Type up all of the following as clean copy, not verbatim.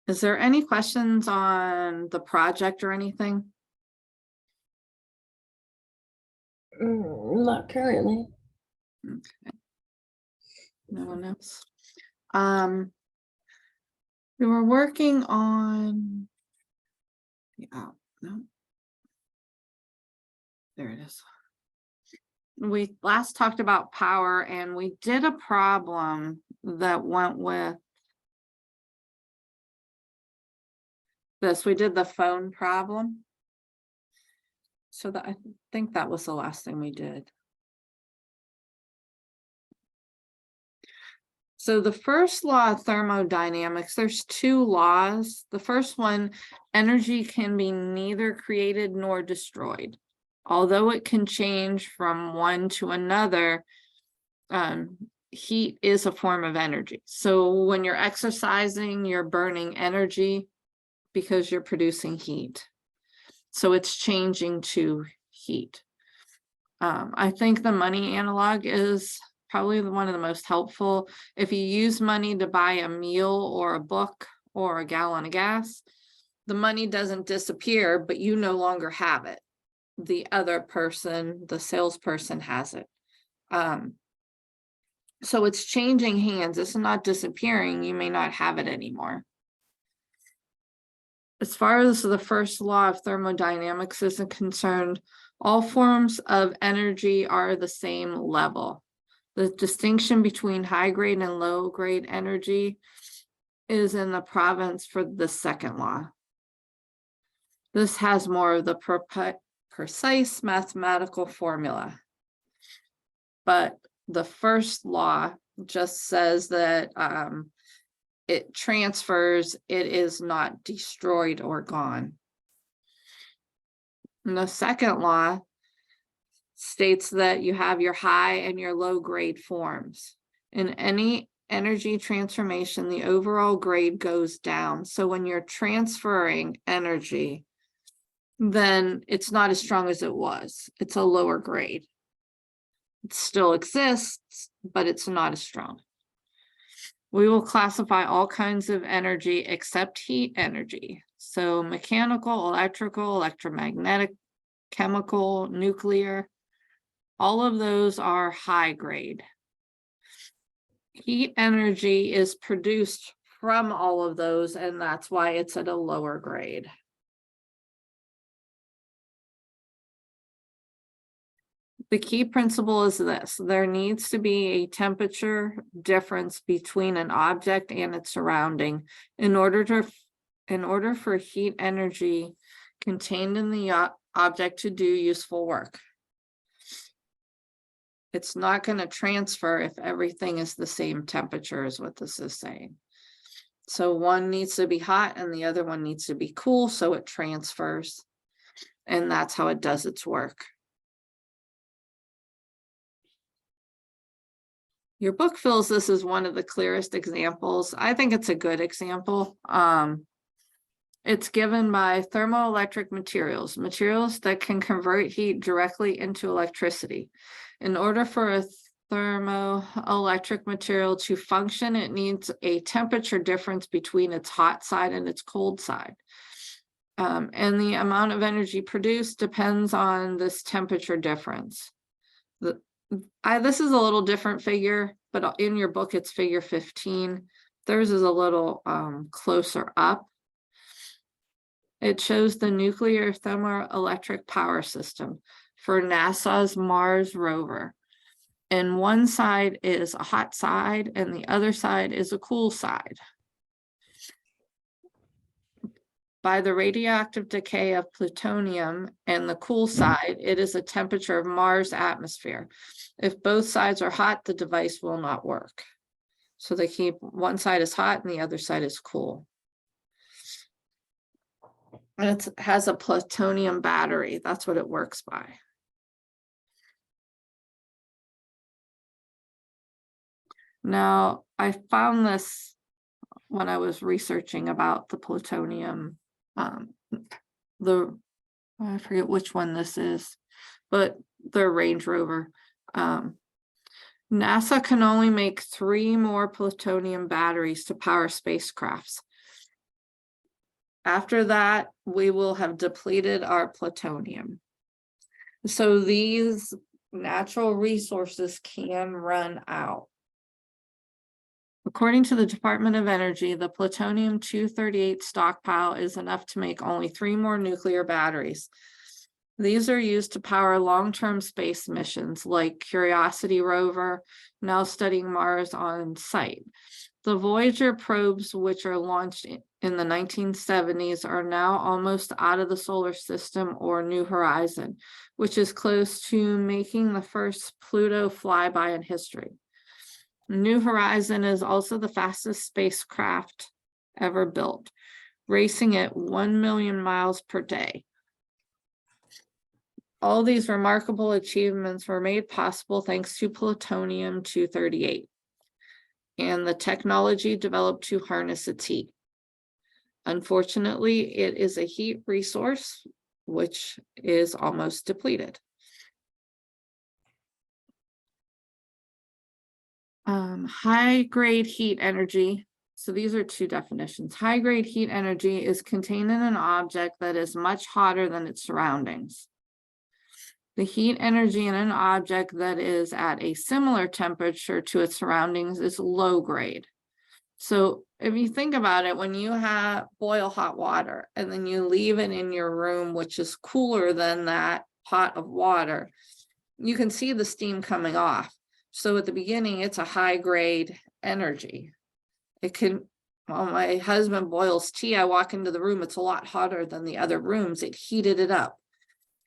Is there any questions on the project or anything? Not currently. Okay. No one else. We were working on, yeah, no. There it is. We last talked about power, and we did a problem that went with this. We did the phone problem. So that, I think that was the last thing we did. So the first law of thermodynamics, there's two laws. The first one, energy can be neither created nor destroyed. Although it can change from one to another, heat is a form of energy. So when you're exercising, you're burning energy because you're producing heat. So it's changing to heat. I think the money analog is probably one of the most helpful. If you use money to buy a meal or a book or a gallon of gas, the money doesn't disappear, but you no longer have it. The other person, the salesperson, has it. So it's changing hands. It's not disappearing. You may not have it anymore. As far as the first law of thermodynamics is concerned, all forms of energy are the same level. The distinction between high grade and low grade energy is in the province for the second law. This has more of the precise mathematical formula. But the first law just says that it transfers, it is not destroyed or gone. And the second law states that you have your high and your low grade forms. In any energy transformation, the overall grade goes down. So when you're transferring energy, then it's not as strong as it was. It's a lower grade. It still exists, but it's not as strong. We will classify all kinds of energy except heat energy. So mechanical, electrical, electromagnetic, chemical, nuclear, all of those are high grade. Heat energy is produced from all of those, and that's why it's at a lower grade. The key principle is this: there needs to be a temperature difference between an object and its surrounding in order for heat energy contained in the object to do useful work. It's not going to transfer if everything is the same temperature, is what this is saying. So one needs to be hot and the other one needs to be cool, so it transfers. And that's how it does its work. Your book feels this is one of the clearest examples. I think it's a good example. It's given by thermoelectric materials, materials that can convert heat directly into electricity. In order for a thermoelectric material to function, it needs a temperature difference between its hot side and its cold side. And the amount of energy produced depends on this temperature difference. This is a little different figure, but in your book it's figure 15. Theirs is a little closer up. It shows the nuclear thermoelectric power system for NASA's Mars rover. And one side is a hot side and the other side is a cool side. By the radioactive decay of plutonium and the cool side, it is a temperature of Mars atmosphere. If both sides are hot, the device will not work. So they keep one side is hot and the other side is cool. And it has a plutonium battery. That's what it works by. Now, I found this when I was researching about the plutonium. I forget which one this is, but the Range Rover. NASA can only make 3 more plutonium batteries to power spacecrafts. After that, we will have depleted our plutonium. So these natural resources can run out. According to the Department of Energy, the plutonium-238 stockpile is enough to make only 3 more nuclear batteries. These are used to power long-term space missions like Curiosity rover, now studying Mars on site. The Voyager probes, which are launched in the 1970s, are now almost out of the solar system or New Horizon, which is close to making the first Pluto flyby in history. New Horizon is also the fastest spacecraft ever built, racing at 1 million miles per day. All these remarkable achievements were made possible thanks to plutonium-238 and the technology developed to harness its heat. Unfortunately, it is a heat resource which is almost depleted. High-grade heat energy. So these are 2 definitions. High-grade heat energy is contained in an object that is much hotter than its surroundings. The heat energy in an object that is at a similar temperature to its surroundings is low grade. So if you think about it, when you boil hot water and then you leave it in your room, which is cooler than that pot of water, you can see the steam coming off. So at the beginning, it's a high grade energy. It can, when my husband boils tea, I walk into the room, it's a lot hotter than the other rooms. It heated it up.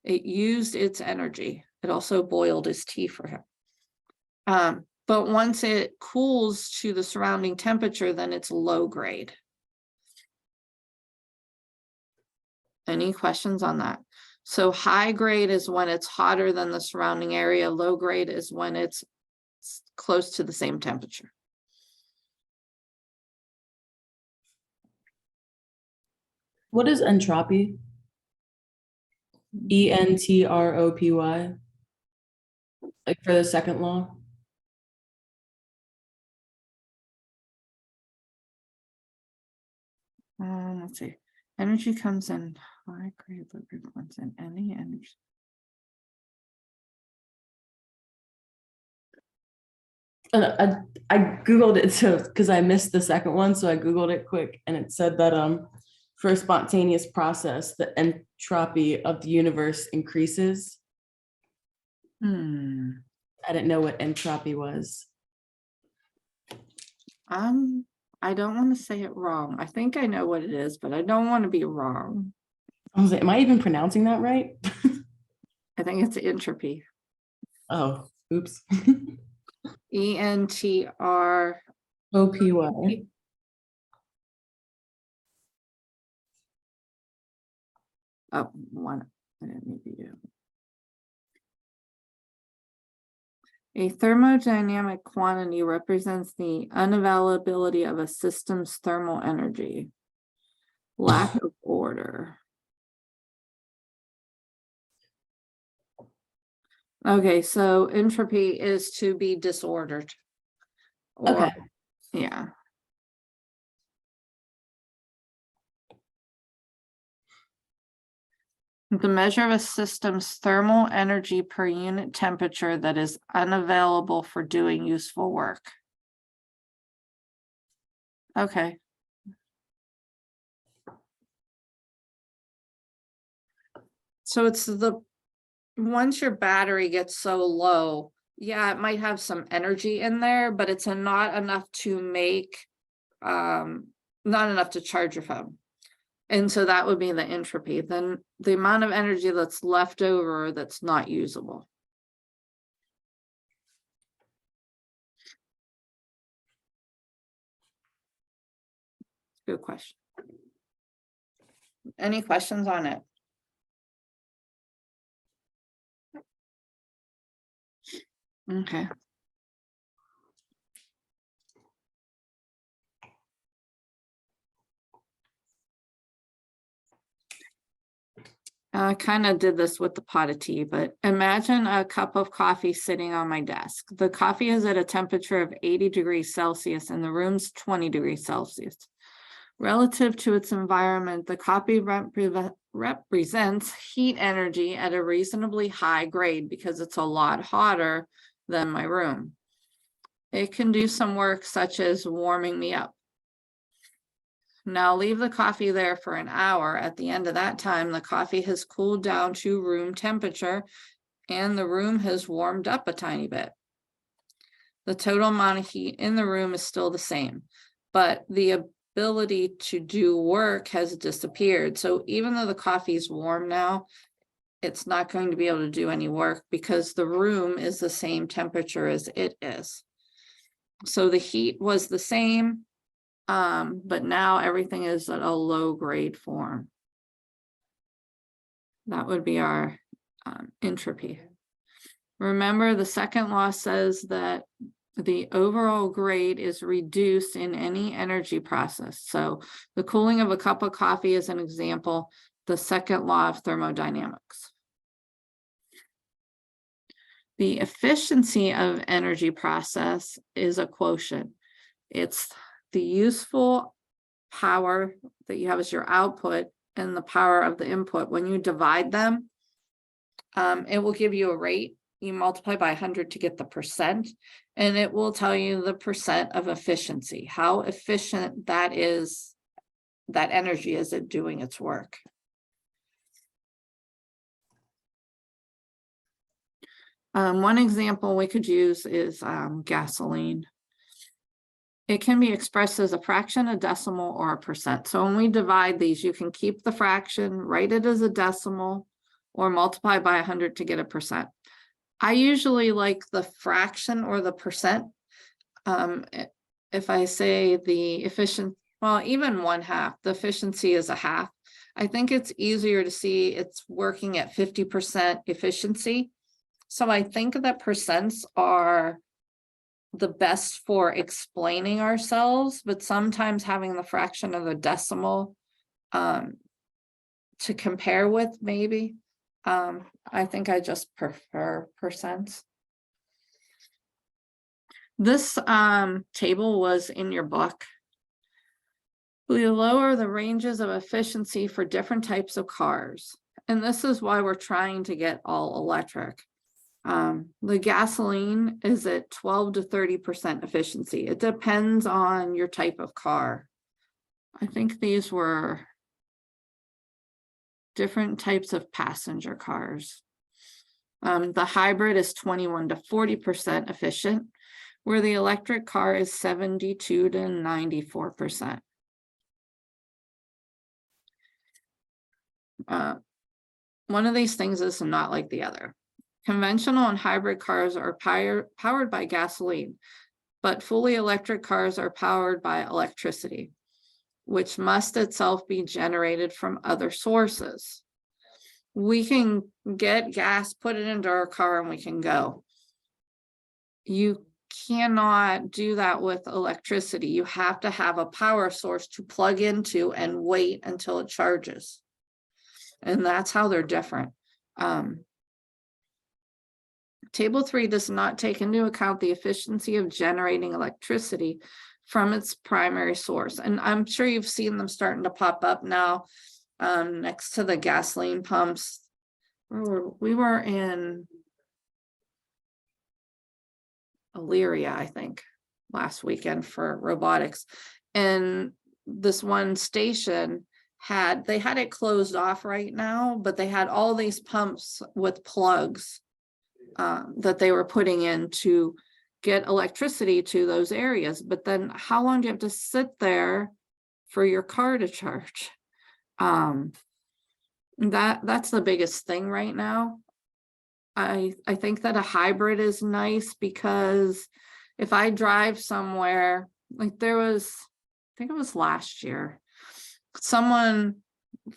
It used its energy. It also boiled his tea for him. But once it cools to the surrounding temperature, then it's low grade. Any questions on that? So high grade is when it's hotter than the surrounding area. Low grade is when it's close to the same temperature. What is entropy? ENTROPY. Like for the second law? Let's see. Energy comes in high grade, low grade comes in any energy. I Googled it so because I missed the second one, so I Googled it quick and it said that for a spontaneous process, the entropy of the universe increases. I didn't know what entropy was. I don't want to say it wrong. I think I know what it is, but I don't want to be wrong. I was like, am I even pronouncing that right? I think it's entropy. Oh, oops. ENTROPY. Oh, one. I didn't need to do. A thermodynamic quantity represents the unavailability of a system's thermal energy. Lack of order. Okay, so entropy is to be disordered. Okay. Yeah. The measure of a system's thermal energy per unit temperature that is unavailable for doing useful work. Okay. So it's once your battery gets so low, yeah, it might have some energy in there, but it's not enough to make, not enough to charge your phone. And so that would be the entropy. Then the amount of energy that's left over that's not usable. Good question. Any questions on it? Okay. I kind of did this with the pot of tea, but imagine a cup of coffee sitting on my desk. The coffee is at a temperature of 80 degrees Celsius and the room's 20 degrees Celsius. Relative to its environment, the coffee represents heat energy at a reasonably high grade because it's a lot hotter than my room. It can do some work such as warming me up. Now leave the coffee there for an hour. At the end of that time, the coffee has cooled down to room temperature and the room has warmed up a tiny bit. The total amount of heat in the room is still the same, but the ability to do work has disappeared. So even though the coffee is warm now, it's not going to be able to do any work because the room is the same temperature as it is. So the heat was the same. But now everything is at a low grade form. That would be our entropy. Remember, the second law says that the overall grade is reduced in any energy process. So the cooling of a cup of coffee is an example, the second law of thermodynamics. The efficiency of energy process is a quotient. It's the useful power that you have as your output and the power of the input. When you divide them, it will give you a rate. You multiply by 100 to get the percent, and it will tell you the percent of efficiency, how efficient that is, that energy is at doing its work. One example we could use is gasoline. It can be expressed as a fraction, a decimal, or a percent. So when we divide these, you can keep the fraction, write it as a decimal, or multiply by 100 to get a percent. I usually like the fraction or the percent. If I say the efficient, well, even 1/2, the efficiency is a half. I think it's easier to see it's working at 50% efficiency. So I think that percents are the best for explaining ourselves, but sometimes having the fraction of the decimal to compare with, maybe. I think I just prefer percents. This table was in your book. We lower the ranges of efficiency for different types of cars. And this is why we're trying to get all electric. The gasoline is at 12 to 30% efficiency. It depends on your type of car. I think these were different types of passenger cars. The hybrid is 21 to 40% efficient, where the electric car is 72 to 94%. One of these things is not like the other. Conventional and hybrid cars are powered by gasoline, but fully electric cars are powered by electricity, which must itself be generated from other sources. We can get gas, put it into our car, and we can go. You cannot do that with electricity. You have to have a power source to plug into and wait until it charges. And that's how they're different. Table 3 does not take into account the efficiency of generating electricity from its primary source. And I'm sure you've seen them starting to pop up now next to the gasoline pumps. We were in Elyria, I think, last weekend for robotics. And this one station they had it closed off right now, but they had all these pumps with plugs that they were putting in to get electricity to those areas. But then how long do you have to sit there for your car to charge? That's the biggest thing right now. I think that a hybrid is nice because if I drive somewhere, like there was, I think it was last year, someone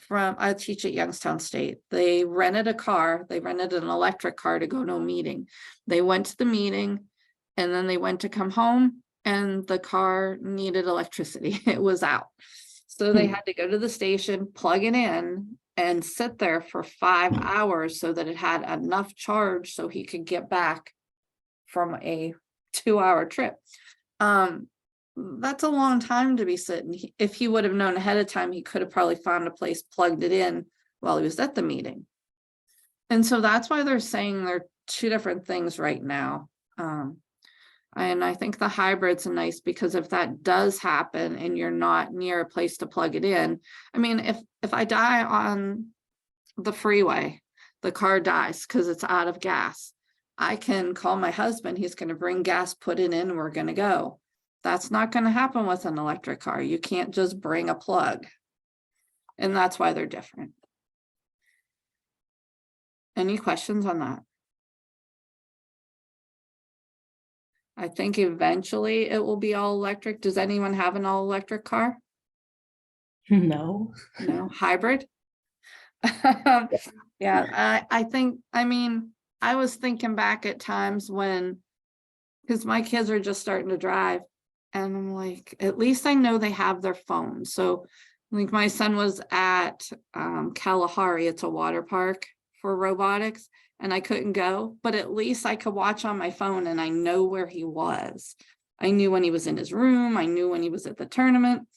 I teach at Youngstown State. They rented a car. They rented an electric car to go to a meeting. They went to the meeting and then they went to come home and the car needed electricity. It was out. So they had to go to the station, plug it in, and sit there for 5 hours so that it had enough charge so he could get back from a 2-hour trip. That's a long time to be sitting. If he would have known ahead of time, he could have probably found a place, plugged it in while he was at the meeting. And so that's why they're saying they're two different things right now. And I think the hybrid's nice because if that does happen and you're not near a place to plug it in, I mean, if I die on the freeway, the car dies because it's out of gas, I can call my husband, he's going to bring gas, put it in, we're going to go. That's not going to happen with an electric car. You can't just bring a plug. And that's why they're different. Any questions on that? I think eventually it will be all electric. Does anyone have an all electric car? No. No, hybrid? Yeah, I think, I mean, I was thinking back at times when, because my kids are just starting to drive, and I'm like, at least I know they have their phones. So like my son was at Kalahari, it's a water park for robotics, and I couldn't go, but at least I could watch on my phone and I know where he was. I knew when he was in his room, I knew when he was at the tournament.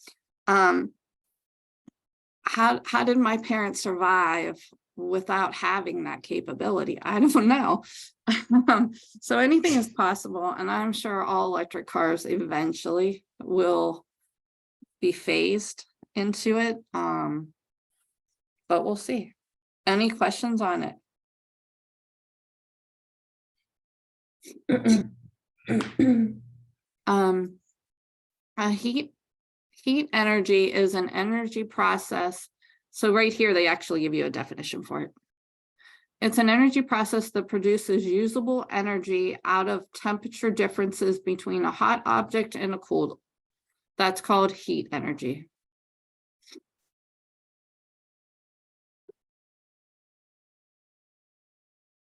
How did my parents survive without having that capability? I don't know. So anything is possible, and I'm sure all electric cars eventually will be phased into it, but we'll see. Any questions on it? Heat energy is an energy process. So right here, they actually give you a definition for it. It's an energy process that produces usable energy out of temperature differences between a hot object and a cooled. That's called heat energy.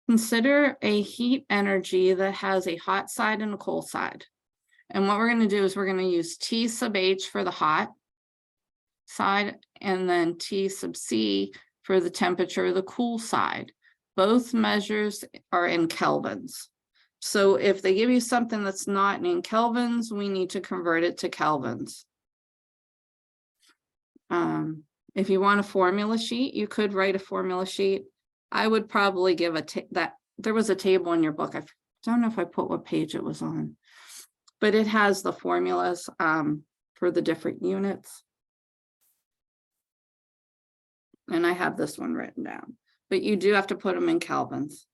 Consider a heat energy that has a hot side and a cold side. And what we're going to do is we're going to use T sub H for the hot side and then T sub C for the temperature of the cool side. Both measures are in kelvins. So if they give you something that's not in kelvins, we need to convert it to kelvins. If you want a formula sheet, you could write a formula sheet. I would probably give that there was a table in your book. I don't know if I put what page it was on, but it has the formulas for the different units. And I have this one written down, but you do have to put them in kelvins.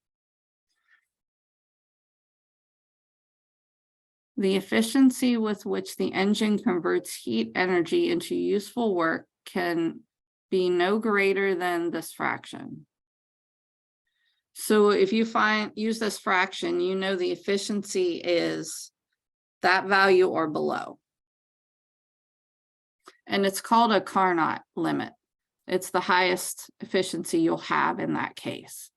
The efficiency with which the engine converts heat energy into useful work can be no greater than this fraction. So if you use this fraction, you know the efficiency is that value or below. And it's called a Carnot limit. It's the highest efficiency you'll have in that case,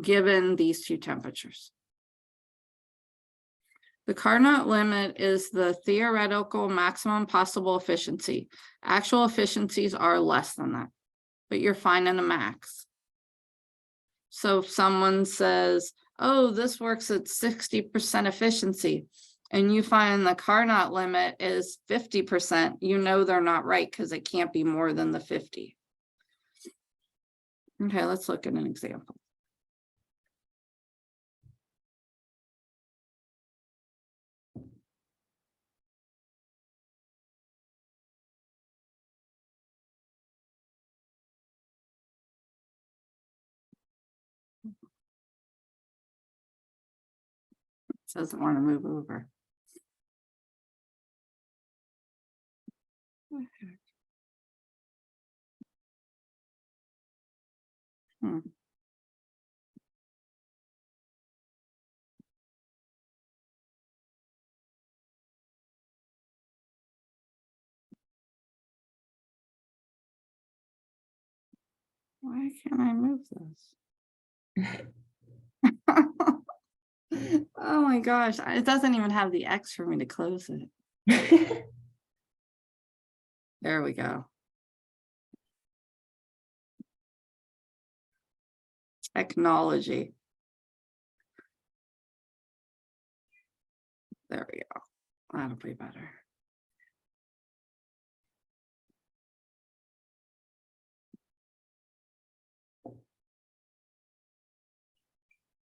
given these two temperatures. The Carnot limit is the theoretical maximum possible efficiency. Actual efficiencies are less than that, but you're finding a max. So if someone says, oh, this works at 60% efficiency, and you find the Carnot limit is 50%, you know they're not right because it can't be more than the 50. Okay, let's look at an example. It doesn't want to move over. Hmm. Why can't I move this? Oh my gosh, it doesn't even have the X for me to close it. There we go. technology. There we go. That'll be better.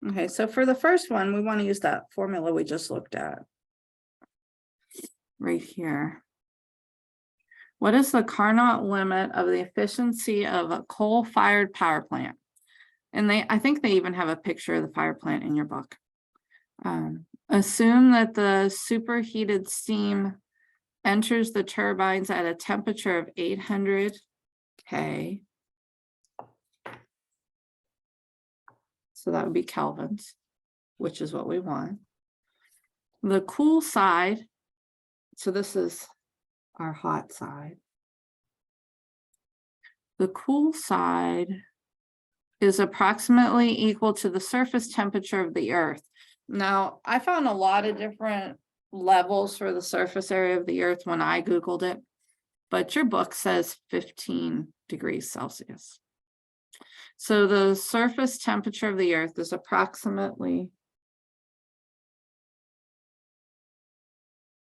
Okay, so for the first one, we want to use that formula we just looked at. Right here. What is the Carnot limit of the efficiency of a coal-fired power plant? And I think they even have a picture of the fire plant in your book. Assume that the superheated steam enters the turbines at a temperature of 800 K. So that would be kelvins, which is what we want. The cool side, so this is our hot side. The cool side is approximately equal to the surface temperature of the Earth. Now, I found a lot of different levels for the surface area of the Earth when I Googled it, but your book says 15 degrees Celsius. So the surface temperature of the Earth is approximately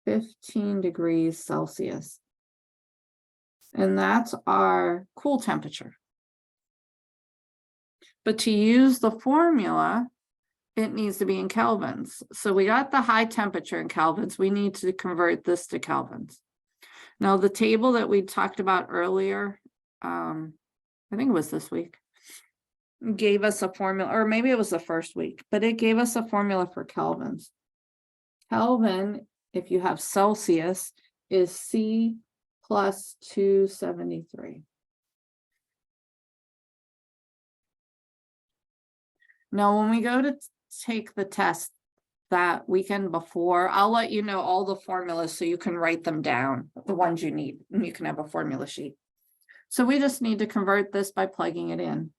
15 degrees Celsius. And that's our cool temperature. But to use the formula, it needs to be in kelvins. So we got the high temperature in kelvins. We need to convert this to kelvins. Now, the table that we talked about earlier, I think it was this week, gave us a formula, or maybe it was the first week, but it gave us a formula for kelvins. Kelvin, if you have Celsius, is C plus 273. Now, when we go to take the test that weekend before, I'll let you know all the formulas so you can write them down, the ones you need, and you can have a formula sheet. So we just need to convert this by plugging it in.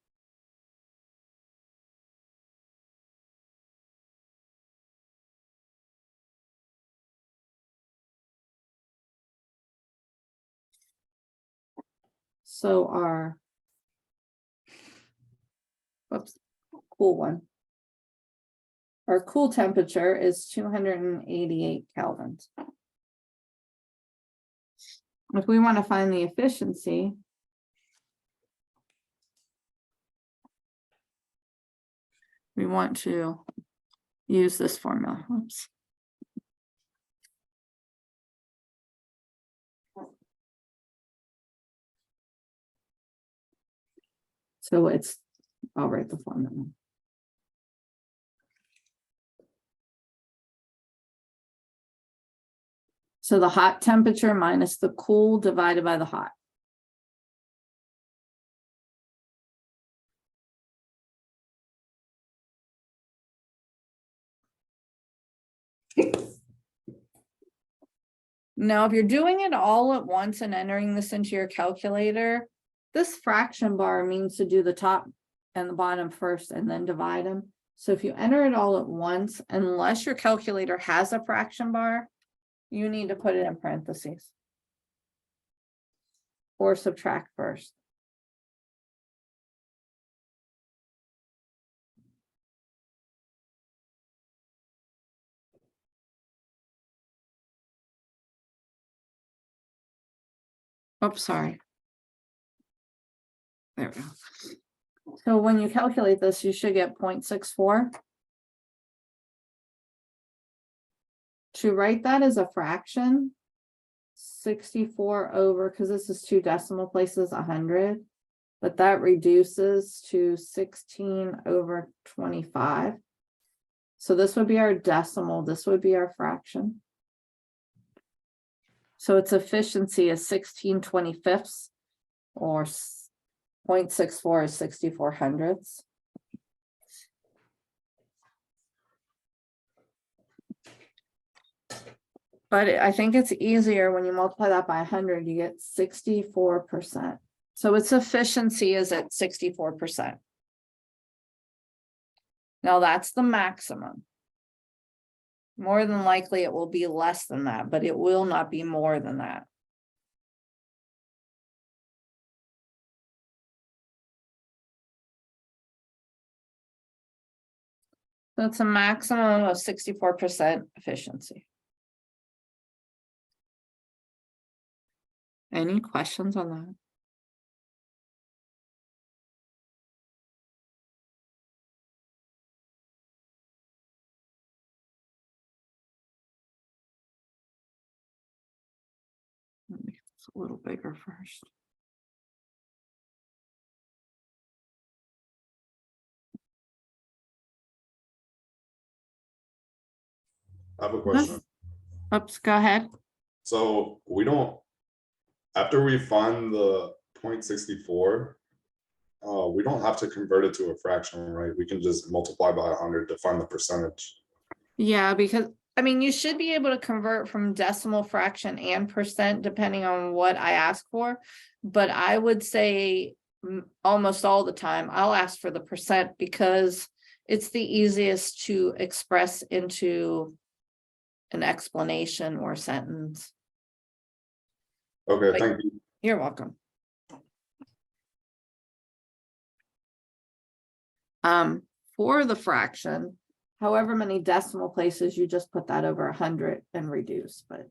So our, whoops, cool one. Our cool temperature is 288 kelvins. If we want to find the efficiency, we want to use this formula. Oops. So I'll write the formula. So the hot temperature minus the cool divided by the hot. Now, if you're doing it all at once and entering this into your calculator, this fraction bar means to do the top and the bottom first and then divide them. So if you enter it all at once, unless your calculator has a fraction bar, you need to put it in parentheses or subtract first. Oops, sorry. There we go. So when you calculate this, you should get 0.64. To write that as a fraction, 64 over, because this is 2 decimal places, 100, but that reduces to 16 over 25. So this would be our decimal, this would be our fraction. So its efficiency is 16/25, or 0.64 is 64 hundredths. But I think it's easier when you multiply that by 100, you get 64%. So its efficiency is at 64%. Now that's the maximum. More than likely it will be less than that, but it will not be more than that. That's a maximum of 64% efficiency. Any questions on that? Let me make this a little bigger first. I have a question. Oops, go ahead. So we don't, after we find the 0.64, we don't have to convert it to a fraction, right? We can just multiply by 100 to find the percentage. Yeah, because I mean, you should be able to convert from decimal fraction and percent depending on what I ask for. But I would say almost all the time, I'll ask for the percent because it's the easiest to express into an explanation or sentence. Okay, thank you. You're welcome. For the fraction, however many decimal places, you just put that over 100 and reduce, but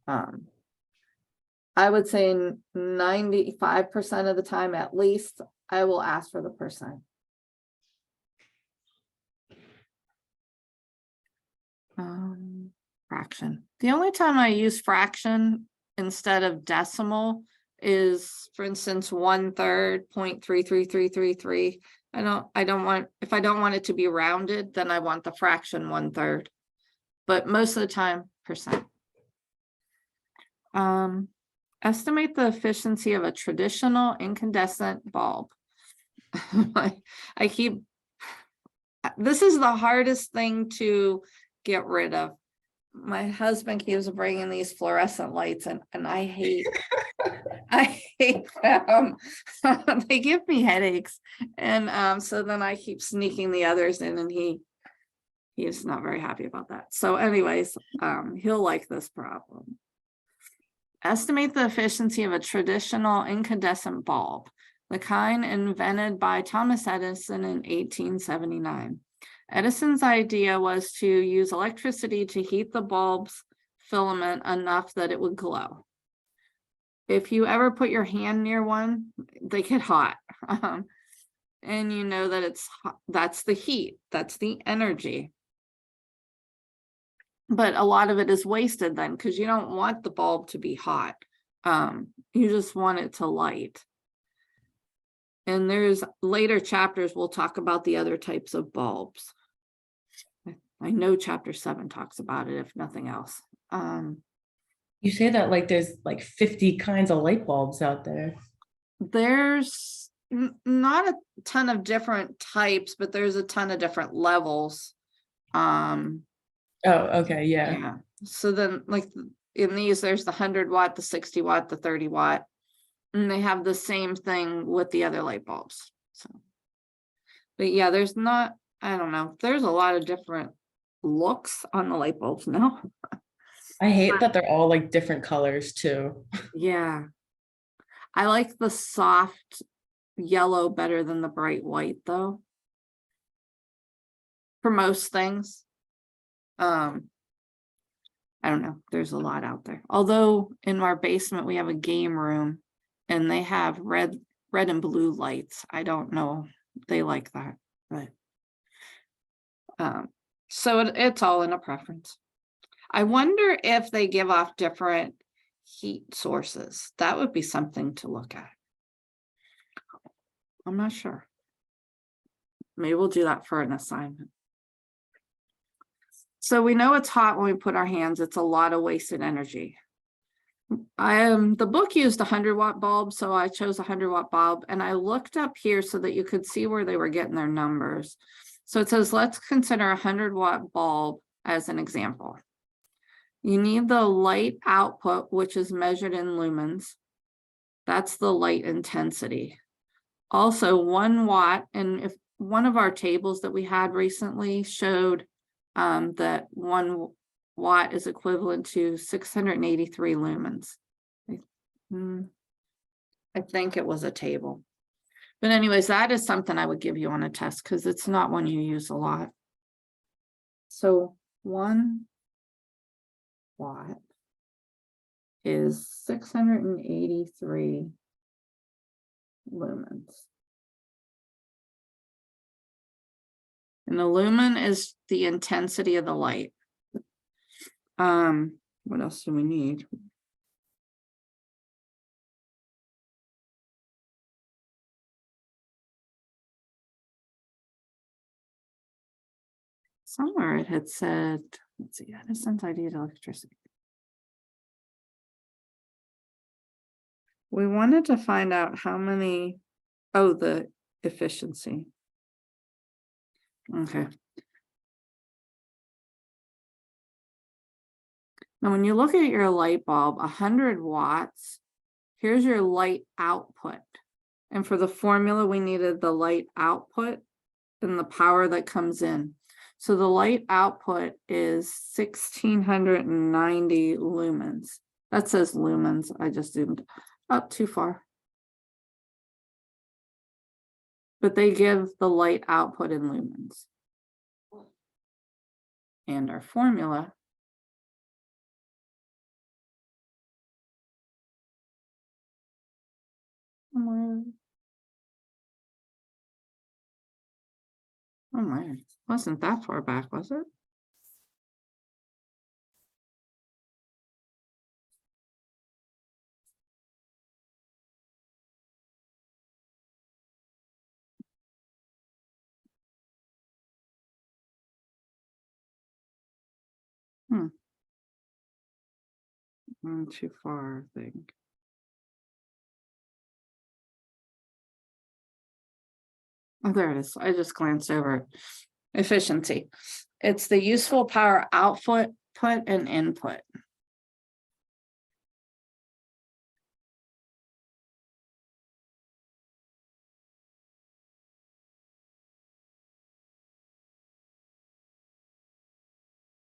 I would say 95% of the time at least, I will ask for the percent. Fraction. The only time I use fraction instead of decimal is, for instance, 1/3, 0.33333. I don't want, if I don't want it to be rounded, then I want the fraction 1/3. But most of the time, percent. Estimate the efficiency of a traditional incandescent bulb. This is the hardest thing to get rid of. My husband keeps bringing these fluorescent lights and I hate them. They give me headaches. And so then I keep sneaking the others in and he's not very happy about that. So anyways, he'll like this problem. Estimate the efficiency of a traditional incandescent bulb, the kind invented by Thomas Edison in 1879. Edison's idea was to use electricity to heat the bulb's filament enough that it would glow. If you ever put your hand near one, they get hot. And you know that that's the heat, that's the energy. But a lot of it is wasted then because you don't want the bulb to be hot. You just want it to light. And there's later chapters we'll talk about the other types of bulbs. I know chapter 7 talks about it, if nothing else. You say that like there's like 50 kinds of light bulbs out there. There's not a ton of different types, but there's a ton of different levels. Oh, okay, yeah. So then like in these, there's the 100-watt, the 60-watt, the 30-watt. And they have the same thing with the other light bulbs. So, but yeah, there's not, I don't know, there's a lot of different looks on the light bulbs now. I hate that they're all like different colors too. Yeah. I like the soft yellow better than the bright white though. For most things. I don't know, there's a lot out there. Although in our basement we have a game room and they have red and blue lights. I don't know, they like that, but so it's all in a preference. I wonder if they give off different heat sources. That would be something to look at. I'm not sure. Maybe we'll do that for an assignment. So we know it's hot when we put our hands. It's a lot of wasted energy. The book used 100-watt bulb, so I chose a 100-watt bulb, and I looked up here so that you could see where they were getting their numbers. So it says, let's consider a 100-watt bulb as an example. You need the light output, which is measured in lumens. That's the light intensity. Also 1 watt, and if one of our tables that we had recently showed that 1 watt is equivalent to 683 lumens. I think it was a table. But anyways, that is something I would give you on a test because it's not one you use a lot. So 1 watt is 683 lumens. And the lumen is the intensity of the light. What else do we need? Somewhere it had said, let's see, Edison's idea of electricity. We wanted to find out how many, oh, the efficiency. Okay. Now, when you look at your light bulb, 100 watts, here's your light output. And for the formula, we needed the light output and the power that comes in. So the light output is 1690 lumens. That says lumens. I just zoomed up too far. But they give the light output in lumens. And our formula oh my, wasn't that far back, was it? Too far, I think. Oh, there it is. I just glanced over it. Efficiency. It's the useful power output, and input.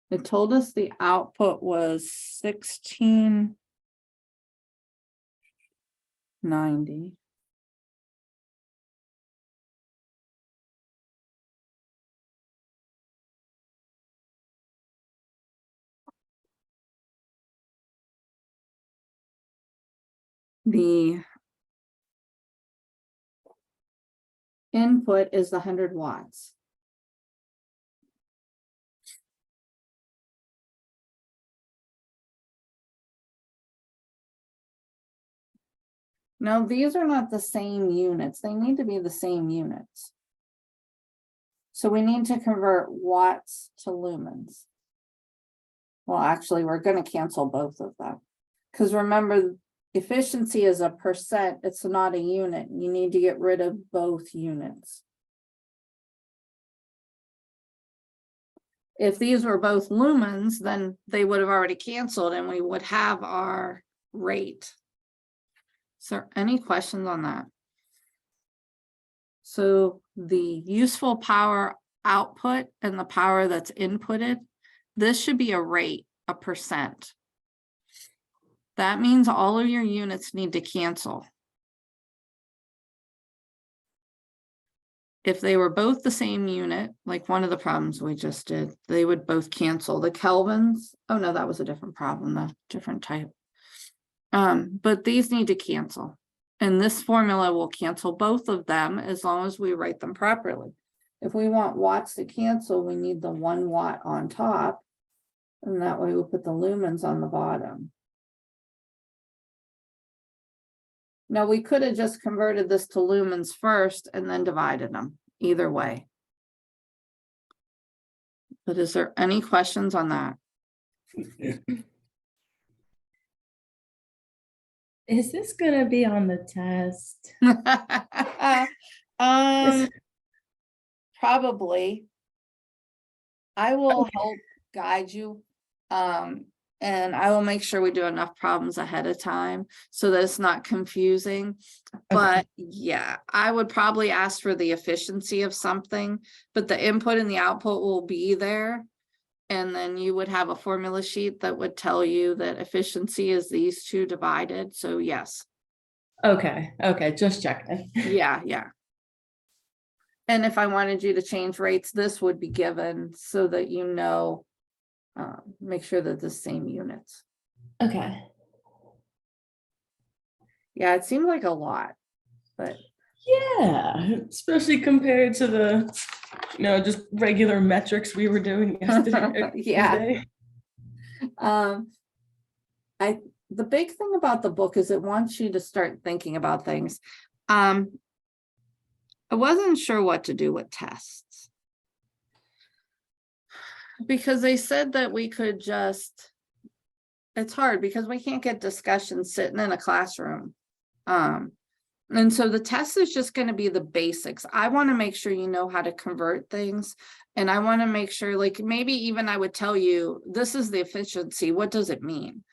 It told us the output was 1690. The input is the 100 watts. No, these are not the same units. They need to be the same units. So we need to convert watts to lumens. Well, actually, we're going to cancel both of them. Because remember, efficiency is a percent. It's not a unit. You need to get rid of both units. If these were both lumens, then they would have already canceled and we would have our rate. Is there any questions on that? So the useful power output and the power that's inputted, this should be a rate, a percent. That means all of your units need to cancel. If they were both the same unit, like one of the problems we just did, they would both cancel. The kelvins, oh no, that was a different problem, a different type. But these need to cancel. And this formula will cancel both of them as long as we write them properly. If we want watts to cancel, we need the 1 watt on top. And that way we'll put the lumens on the bottom. Now we could have just converted this to lumens first and then divided them, either way. But is there any questions on that? Is this gonna be on the test? Probably. I will help guide you. And I will make sure we do enough problems ahead of time so that it's not confusing. But yeah, I would probably ask for the efficiency of something, but the input and the output will be there. And then you would have a formula sheet that would tell you that efficiency is these two divided. So yes. Okay, just checking. Yeah. And if I wanted you to change rates, this would be given so that you know, make sure that the same units. Okay. Yeah, it seemed like a lot, but Yeah, especially compared to the, just regular metrics we were doing yesterday. Yeah. Tuesday. The big thing about the book is it wants you to start thinking about things. I wasn't sure what to do with tests, because they said that we could just, it's hard because we can't get discussion sitting in a classroom. And so the test is just going to be the basics. I want to make sure you know how to convert things. And I want to make sure, like, maybe even I would tell you, this is the efficiency. What does it mean?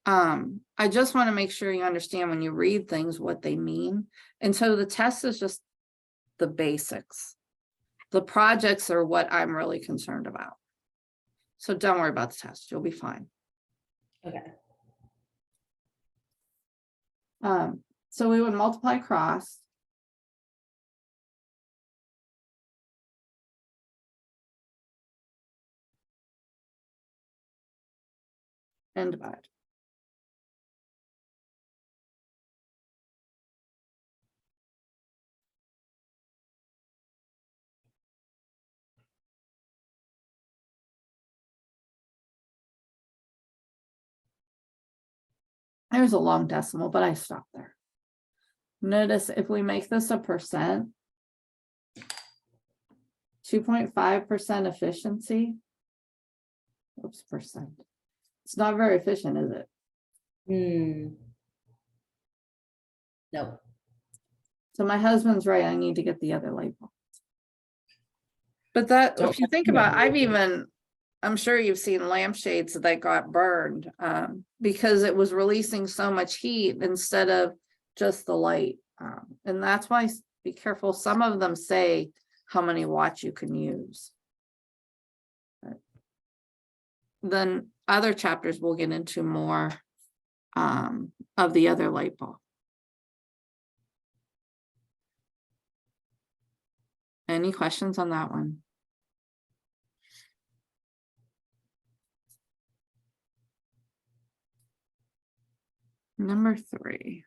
I just want to make sure you understand when you read things, what they mean. And so the test is just the basics. The projects are what I'm really concerned about. So don't worry about the test. You'll be fine. Okay. So we would multiply cross. And divide. There's a long decimal, but I stopped there. Notice if we make this a percent, 2.5% efficiency. Oops, percent. It's not very efficient, is it? No. So my husband's right. I need to get the other label. But that, if you think about, I'm sure you've seen lampshades that got burned because it was releasing so much heat instead of just the light. And that's why, be careful. Some of them say how many watts you can use. But then other chapters will get into more of the other light bulb. Any questions on that one? Number 3.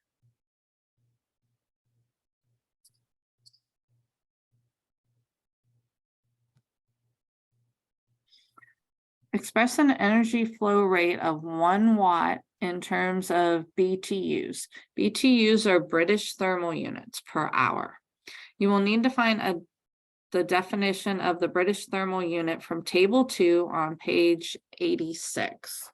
Express an energy flow rate of 1 watt in terms of BTUs. BTUs are British thermal units per hour. You will need to find the definition of the British thermal unit from table 2 on page 86.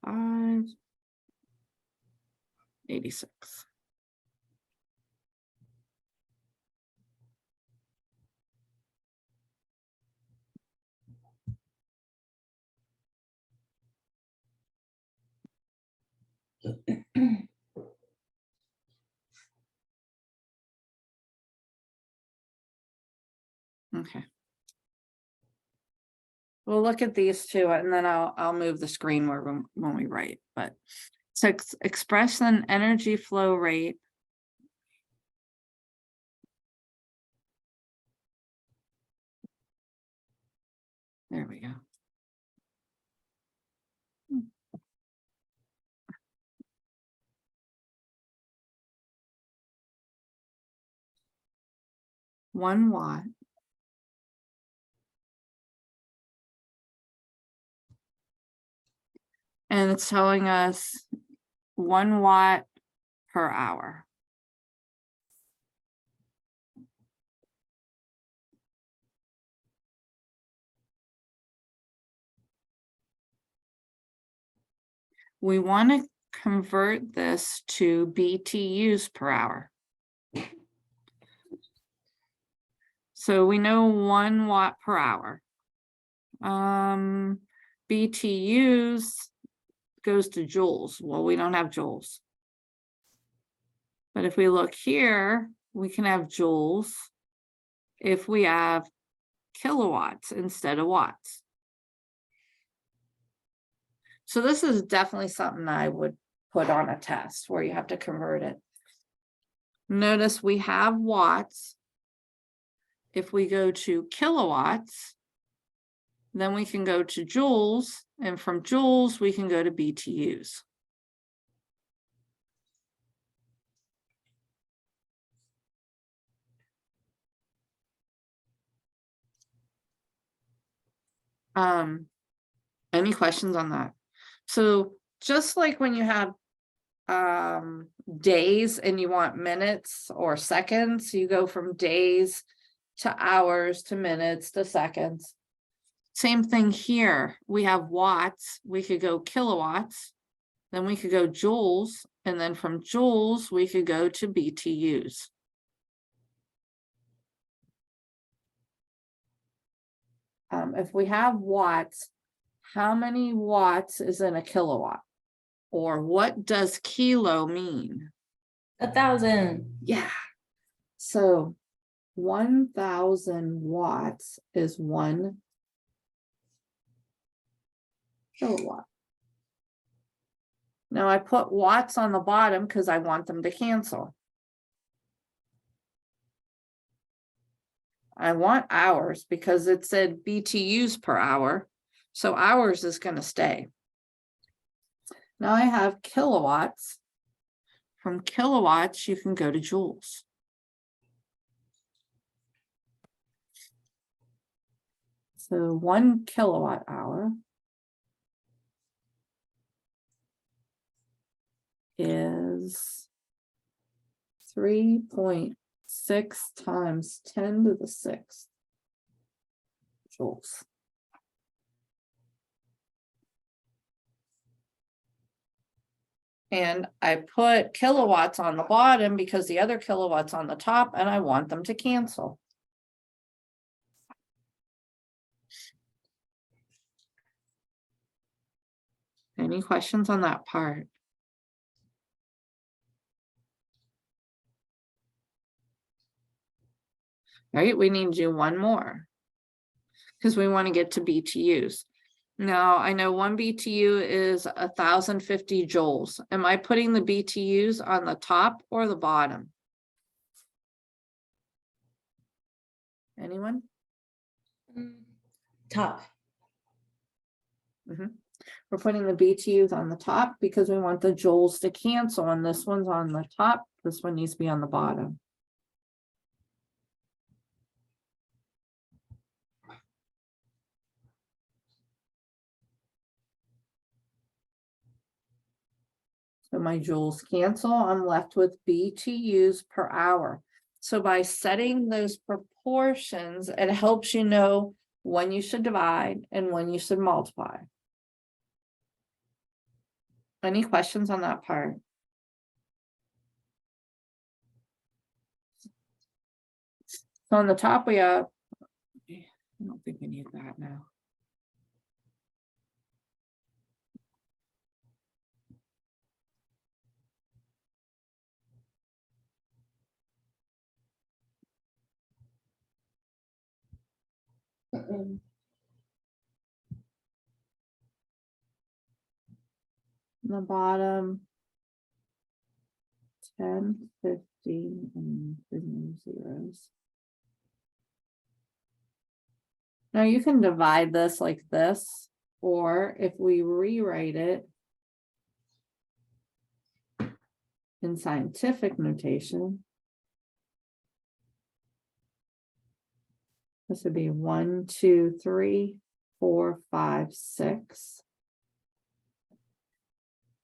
Five, 86. Okay. We'll look at these two and then I'll move the screen when we write, but so express an energy flow rate there we go. One watt and it's telling us 1 watt per hour. We want to convert this to BTUs per hour. So we know 1 watt per hour. BTUs goes to joules. Well, we don't have joules. But if we look here, we can have joules if we have kilowatts instead of watts. So this is definitely something I would put on a test where you have to convert it. Notice we have watts. If we go to kilowatts, then we can go to joules, and from joules, we can go to BTUs. Any questions on that? So just like when you have days and you want minutes or seconds, you go from days to hours to minutes to seconds. Same thing here. We have watts, we could go kilowatts, then we could go joules, and then from joules, we could go to BTUs. If we have watts, how many watts is in a kilowatt? Or what does kilo mean? 1,000. Yeah. So 1,000 watts is 1 kilowatt. Now I put watts on the bottom because I want them to cancel. I want hours because it said BTUs per hour. So hours is going to stay. Now I have kilowatts. From kilowatts, you can go to joules. So 1 kilowatt hour is 3.6 times 10 to the 6th joules. And I put kilowatts on the bottom because the other kilowatts on the top, and I want them to cancel. Any questions on that part? All right, we need to do one more because we want to get to BTUs. Now, I know 1 BTU is 1,050 joules. Am I putting the BTUs on the top or the bottom? Anyone? Top. We're putting the BTUs on the top because we want the joules to cancel, and this one's on the top. This one needs to be on the bottom. So my joules cancel. I'm left with BTUs per hour. So by setting those proportions, it helps you know when you should divide and when you should multiply. Any questions on that part? So on the top we have, I don't think we need that now. The bottom 10, 15, and 15 zeros. Now you can divide this like this, or if we rewrite it in scientific notation, this would be 1, 2, 3, 4, 5, 6.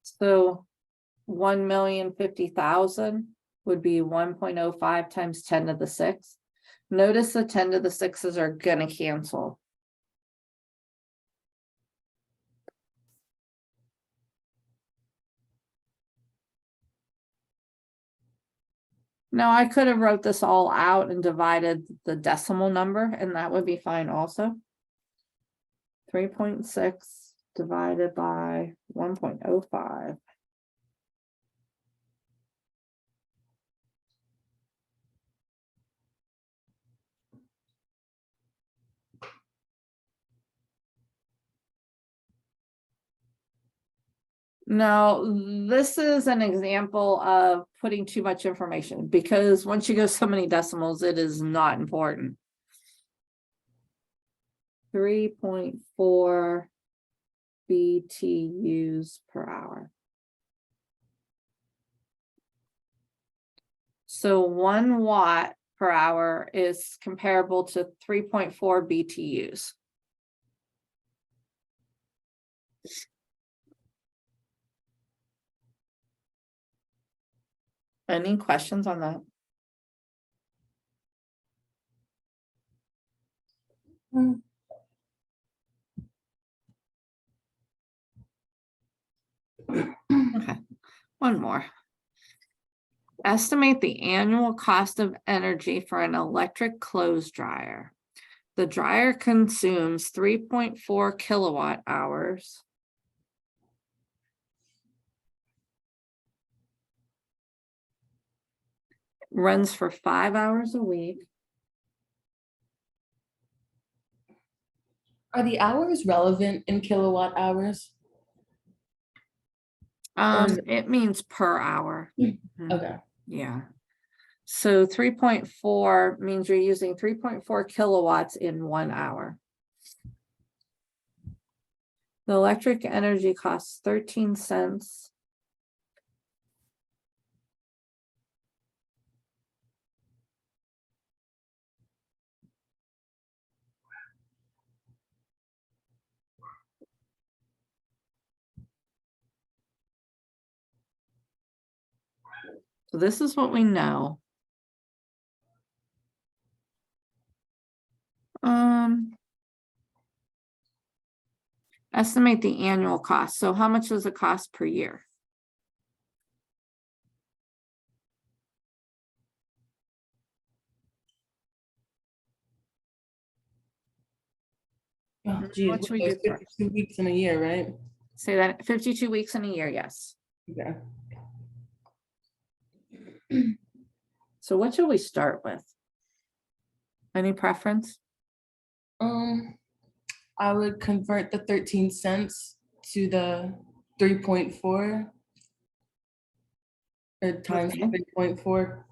So 1,050,000 would be 1.05 times 10 to the 6th. Notice the 10 to the 6s are going to cancel. Now I could have wrote this all out and divided the decimal number, and that would be fine also. 3.6 divided by 1.05. No, this is an example of putting too much information, because once you go so many decimals, it is not important. 3.4 BTUs per hour. So 1 watt per hour is comparable to 3.4 BTUs. Any questions on that? Okay, one more. Estimate the annual cost of energy for an electric clothes dryer. The dryer consumes 3.4 kilowatt hours. Runs for 5 hours a week. Are the hours relevant in kilowatt hours? It means per hour. Okay. Yeah. So 3.4 means you're using 3.4 kilowatts in 1 hour. The electric energy costs 13 cents. So this is what we know. Estimate the annual cost. So how much does it cost per year? Oh, geez, What should we there's do first? 52 weeks in a year, right? Say that 52 weeks in a year, yes. Okay. So what should we start with? Any preference? I would convert the 13 cents to the 3.4 or times Okay. 3.4.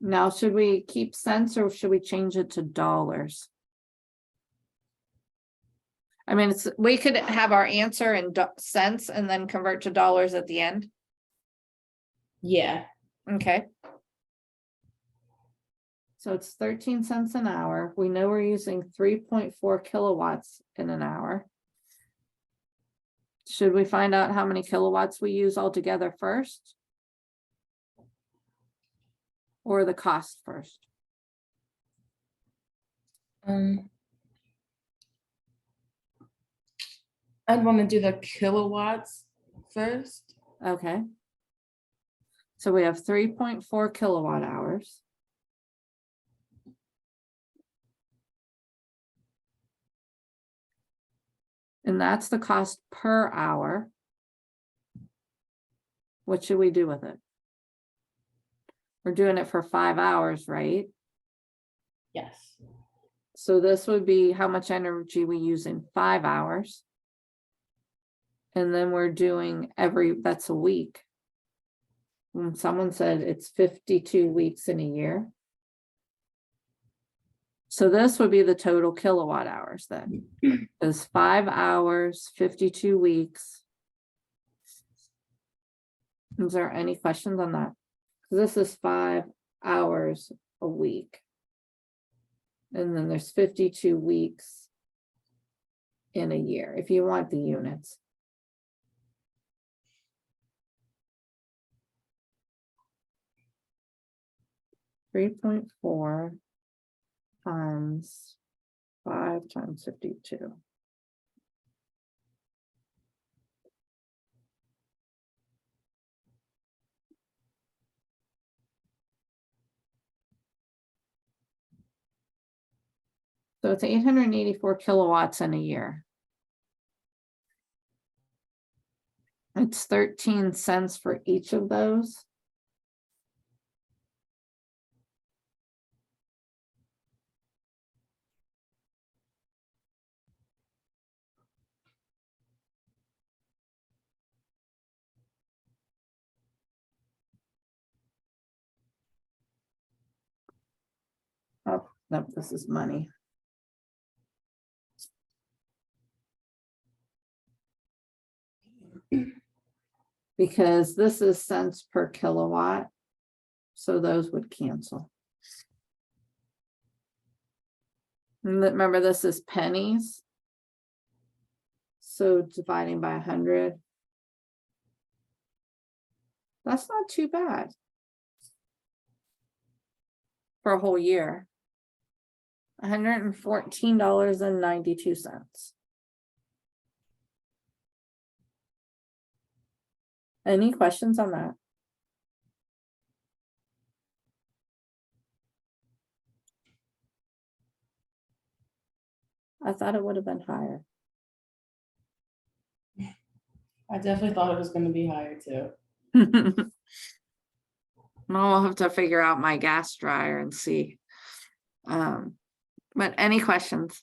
Now, should we keep cents or should we change it to dollars? I mean, we could have our answer in cents and then convert to dollars at the end. Yeah. Okay. So it's 13 cents an hour. We know we're using 3.4 kilowatts in an hour. Should we find out how many kilowatts we use altogether first? Or the cost first? I'd want to do the kilowatts first. Okay. So we have 3.4 kilowatt hours. And that's the cost per hour. What should we do with it? We're doing it for 5 hours, right? Yes. So this would be how much energy we use in 5 hours. And then we're doing that's a week. When someone said it's 52 weeks in a year. So this would be the total kilowatt hours then. Is 5 hours, 52 weeks. Is there any questions on that? This is 5 hours a week. And then there's 52 weeks in a year, if you want the units. $3.4 times 5 times 52. So it's 884 kilowatts in a year. It's 13 cents for each of those. Nope, this is money. Because this is cents per kilowatt. So those would cancel. Remember, this is pennies. So dividing by 100. That's not too bad. For a whole year. $114.92. Any questions on that? I thought it would have been higher. I definitely thought it was gonna be higher too. I'll have to figure out my gas dryer and see. But any questions?